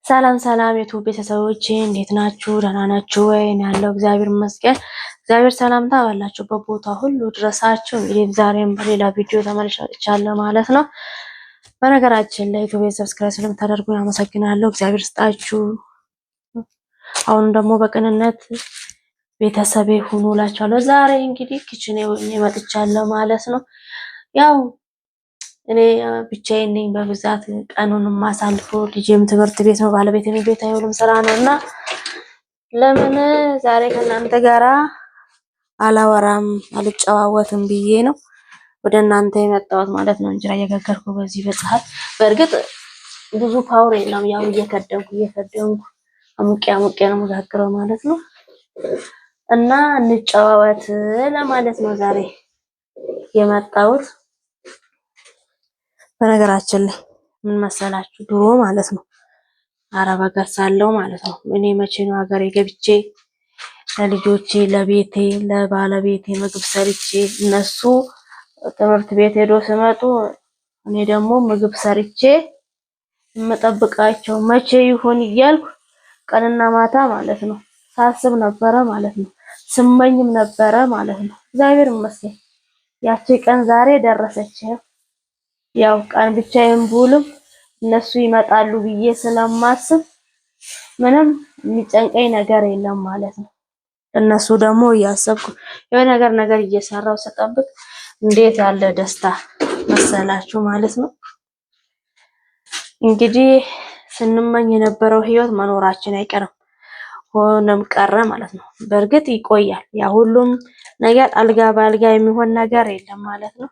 ሰላም ሰላም የዩቲዩብ ቤተሰቦቼ እንዴት ናችሁ? ደህና ናችሁ ወይ? ያለው እግዚአብሔር ይመስገን። እግዚአብሔር ሰላምታ ባላችሁበት ቦታ ሁሉ ድረሳችሁ። እንግዲህ ዛሬም በሌላ ቪዲዮ ተመልሻለሁ ማለት ነው። በነገራችን ላይ ዩቲዩብ ሰብስክራይብ ስለምታደርጉ አመሰግናለሁ። እግዚአብሔር ስጣችሁ። አሁን ደግሞ በቅንነት ቤተሰቤ ሁኑ እላችኋለሁ። ዛሬ እንግዲህ ኪችኔ ሆኜ መጥቻለሁ ማለት ነው። ያው እኔ ብቻዬን ነኝ በብዛት ቀኑን ማሳልፈው። ልጄም ትምህርት ቤት ነው፣ ባለቤቴም ቤት አይውልም ስራ ነውና ለምን ዛሬ ከእናንተ ጋራ አላወራም አልጨዋወትም ብዬ ነው ወደ እናንተ የመጣሁት ማለት ነው። እንጀራ እየጋገርኩ በዚህ በፀሐይ በእርግጥ ብዙ ፓወር የለም። ያው እየከደንኩ አሙቄ ነው መጋገረው ማለት ነው። እና እንጨዋወት ለማለት ነው ዛሬ የመጣሁት። በነገራችን ላይ ምን መሰላችሁ ድሮ ማለት ነው አረብ ሀገር ሳለሁ ማለት ነው እኔ መቼ ነው ሀገሬ ገብቼ ለልጆቼ ለቤቴ ለባለቤቴ ምግብ ሰርቼ እነሱ ትምህርት ቤት ሄዶ ሲመጡ እኔ ደግሞ ምግብ ሰርቼ የምጠብቃቸው መቼ ይሆን እያልኩ ቀንና ማታ ማለት ነው ሳስብ ነበረ ማለት ነው። ስመኝም ነበረ ማለት ነው። እግዚአብሔር ይመስገን ያቺ ቀን ዛሬ ደረሰች። ያው ቀን ብቻዬን ብውልም እነሱ ይመጣሉ ብዬ ስለማስብ ምንም የሚጨንቀኝ ነገር የለም ማለት ነው። እነሱ ደግሞ እያሰብኩ የሆነ ነገር እየሰራው ስጠብቅ እንዴት ያለ ደስታ መሰላችሁ ማለት ነው። እንግዲህ ስንመኝ የነበረው ህይወት መኖራችን አይቀርም፣ ሆነም ቀረ ማለት ነው። በእርግጥ ይቆያል። ያ ሁሉም ነገር አልጋ በአልጋ የሚሆን ነገር የለም ማለት ነው።